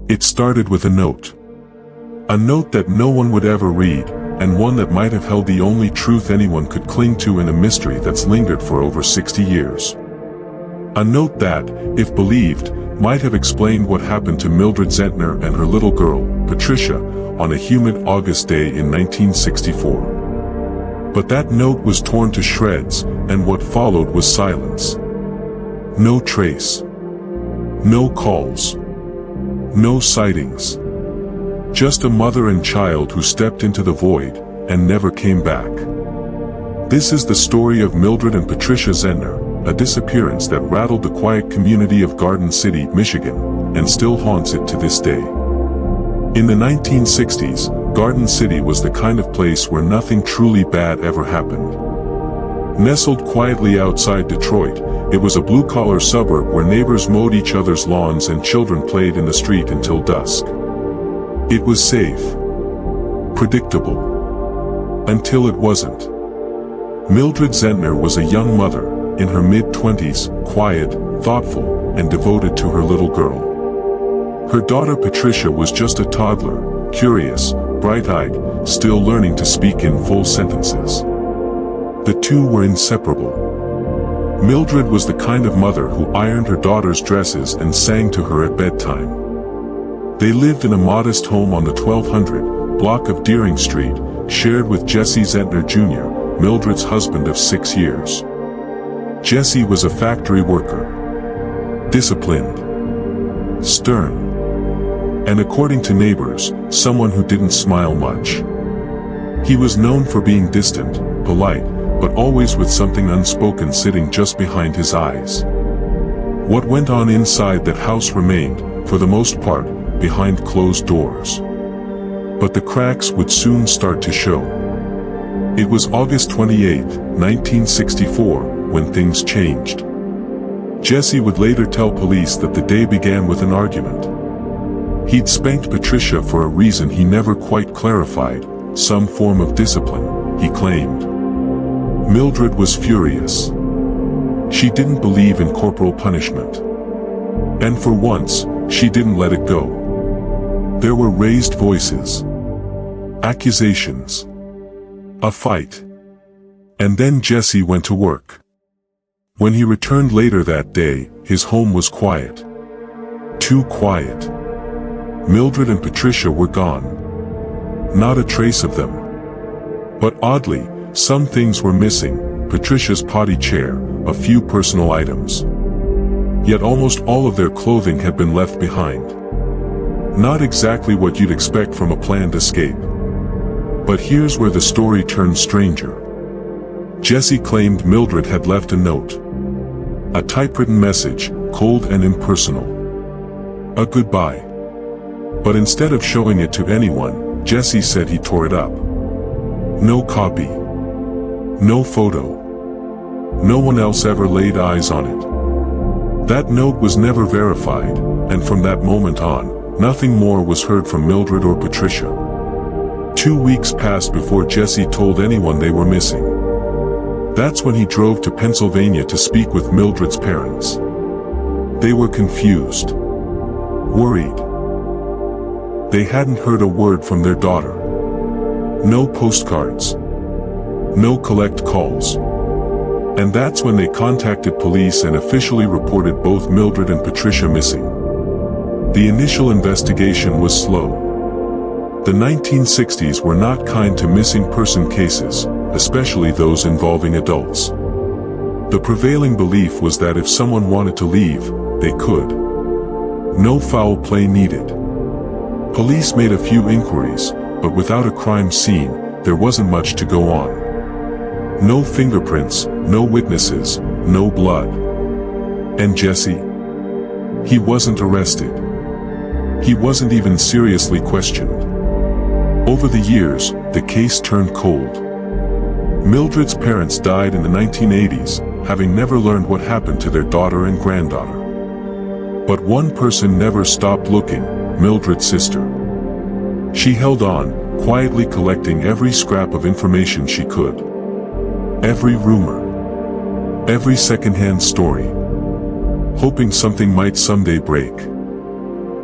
It started with a note. A note that no one would ever read, and one that might have held the only truth anyone could cling to in a mystery that's lingered for over 60 years. A note that, if believed, might have explained what happened to Mildred Zentner and her little girl, Patricia, on a humid August day in 1964. But that note was torn to shreds, and what followed was silence. No trace. No calls. No sightings. Just a mother and child who stepped into the void, and never came back. This is the story of Mildred and Patricia Zentner, a disappearance that rattled the quiet community of Garden City, Michigan, and still haunts it to this day. In the 1960s, Garden City was the kind of place where nothing truly bad ever happened. Nestled quietly outside Detroit, it was a blue-collar suburb where neighbors mowed each other's lawns and children played in the street until dusk. It was safe. Predictable. Until it wasn't. Mildred Zentner was a young mother, in her mid-20s, quiet, thoughtful, and devoted to her little girl. Her daughter Patricia was just a toddler, curious, bright-eyed, still learning to speak in full sentences. The two were inseparable. Mildred was the kind of mother who ironed her daughter's dresses and sang to her at bedtime. They lived in a modest home on the 1200 block of Deering Street, shared with Jesse Zentner Jr., Mildred's husband of 6 years. Jesse was a factory worker. Disciplined. Stern. And according to neighbors, someone who didn't smile much. He was known for being distant, polite, but always with something unspoken sitting just behind his eyes. What went on inside that house remained, for the most part, behind closed doors. But the cracks would soon start to show. It was August 28, 1964, when things changed. Jesse would later tell police that the day began with an argument. He'd spanked Patricia for a reason he never quite clarified, some form of discipline, he claimed. Mildred was furious. She didn't believe in corporal punishment. And for once, she didn't let it go. There were raised voices. Accusations. A fight. And then Jesse went to work. When he returned later that day, his home was quiet. Too quiet. Mildred and Patricia were gone. Not a trace of them. But oddly, some things were missing: Patricia's potty chair, a few personal items. Yet almost all of their clothing had been left behind. Not exactly what you'd expect from a planned escape. But here's where the story turned stranger. Jesse claimed Mildred had left a note. A typewritten message, cold and impersonal. A goodbye. But instead of showing it to anyone, Jesse said he tore it up. No copy. No photo. No one else ever laid eyes on it. That note was never verified, and from that moment on, nothing more was heard from Mildred or Patricia. 2 weeks passed before Jesse told anyone they were missing. That's when he drove to Pennsylvania to speak with Mildred's parents. They were confused. Worried. They hadn't heard a word from their daughter. No postcards. No collect calls. And that's when they contacted police and officially reported both Mildred and Patricia missing. The initial investigation was slow. The 1960s were not kind to missing person cases, especially those involving adults. The prevailing belief was that if someone wanted to leave, they could. No foul play needed. Police made a few inquiries, but without a crime scene, there wasn't much to go on. No fingerprints, no witnesses, no blood. And Jesse? He wasn't arrested. He wasn't even seriously questioned. Over the years, the case turned cold. Mildred's parents died in the 1980s, having never learned what happened to their daughter and granddaughter. But one person never stopped looking: Mildred's sister. She held on, quietly collecting every scrap of information she could. Every rumor. Every secondhand story. Hoping something might someday break.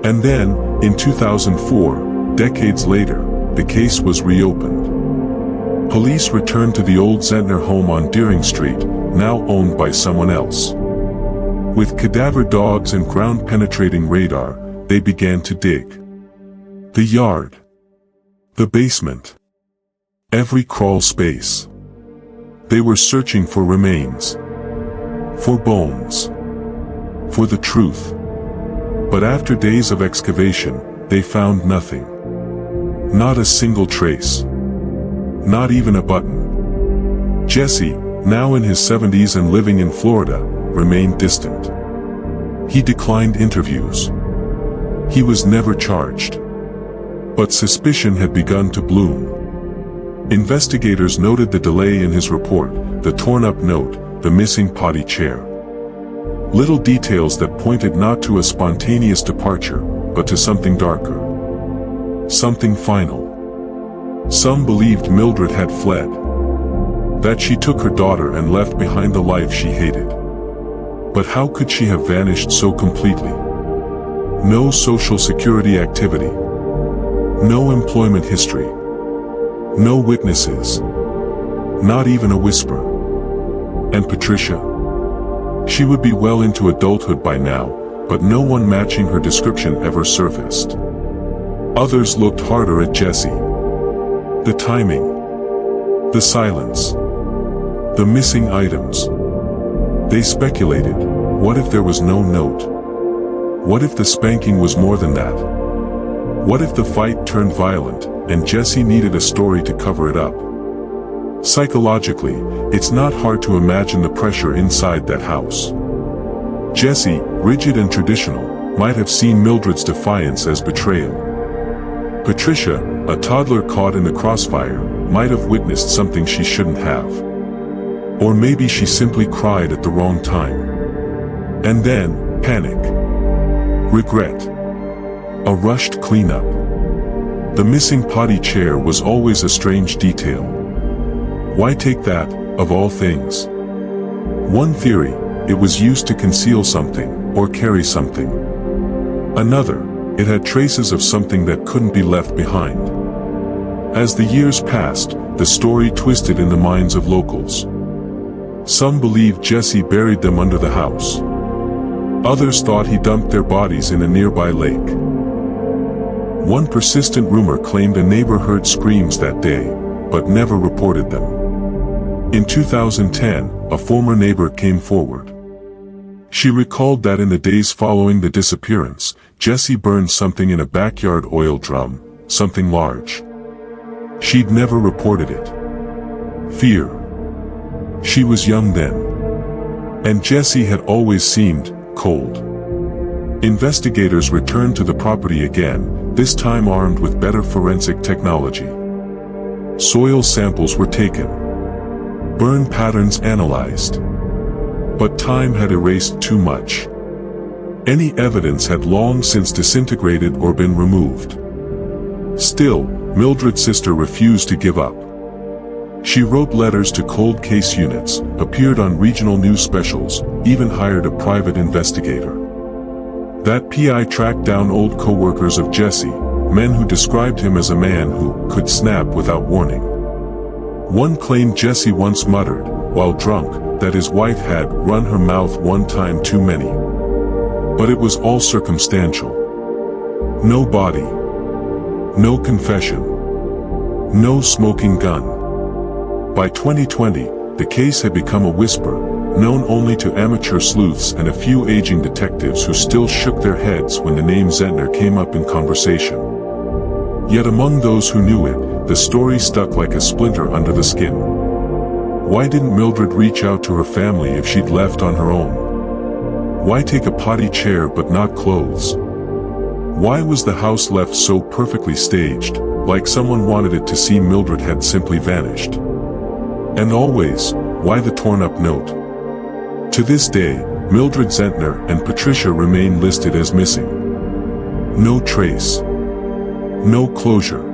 And then, in 2004, decades later, the case was reopened. Police returned to the old Zentner home on Deering Street, now owned by someone else. With cadaver dogs and ground-penetrating radar, they began to dig. The yard. The basement. Every crawl space. They were searching for remains. For bones. For the truth. But after days of excavation, they found nothing. Not a single trace. Not even a button. Jesse, now in his 70s and living in Florida, remained distant. He declined interviews. He was never charged. But suspicion had begun to bloom. Investigators noted the delay in his report, the torn-up note, the missing potty chair. Little details that pointed not to a spontaneous departure, but to something darker. Something final. Some believed Mildred had fled. That she took her daughter and left behind the life she hated. But how could she have vanished so completely? No social security activity. No employment history. No witnesses. Not even a whisper. And Patricia? She would be well into adulthood by now, but no one matching her description ever surfaced. Others looked harder at Jesse. The timing. The silence. The missing items. They speculated, what if there was no note? What if the spanking was more than that? What if the fight turned violent, and Jesse needed a story to cover it up? Psychologically, it's not hard to imagine the pressure inside that house. Jesse, rigid and traditional, might have seen Mildred's defiance as betrayal. Patricia, a toddler caught in the crossfire, might have witnessed something she shouldn't have. Or maybe she simply cried at the wrong time. And then, panic. Regret. A rushed cleanup. The missing potty chair was always a strange detail. Why take that, of all things? One theory, it was used to conceal something, or carry something. Another, it had traces of something that couldn't be left behind. As the years passed, the story twisted in the minds of locals. Some believed Jesse buried them under the house. Others thought he dumped their bodies in a nearby lake. One persistent rumor claimed a neighbor heard screams that day, but never reported them. In 2010, a former neighbor came forward. She recalled that in the days following the disappearance, Jesse burned something in a backyard oil drum, something large. She'd never reported it. Fear. She was young then. And Jesse had always seemed cold. Investigators returned to the property again, this time armed with better forensic technology. Soil samples were taken. Burn patterns analyzed. But time had erased too much. Any evidence had long since disintegrated or been removed. Still, Mildred's sister refused to give up. She wrote letters to cold case units, appeared on regional news specials, even hired a private investigator. That PI tracked down old co-workers of Jesse, men who described him as a man who could snap without warning. One claimed Jesse once muttered, while drunk, that his wife had run her mouth one time too many. But it was all circumstantial. No body. No confession. No smoking gun. By 2020, the case had become a whisper, known only to amateur sleuths and a few aging detectives who still shook their heads when the name Zentner came up in conversation. Yet among those who knew it, the story stuck like a splinter under the skin. Why didn't Mildred reach out to her family if she'd left on her own? Why take a potty chair but not clothes? Why was the house left so perfectly staged, like someone wanted it to seem Mildred had simply vanished? And always, why the torn-up note? To this day, Mildred Zentner and Patricia remain listed as missing. No trace. No closure.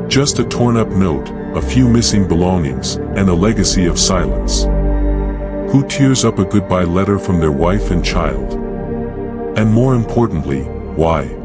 Just a torn-up note, a few missing belongings, and a legacy of silence. Who tears up a goodbye letter from their wife and child? And more importantly, Why?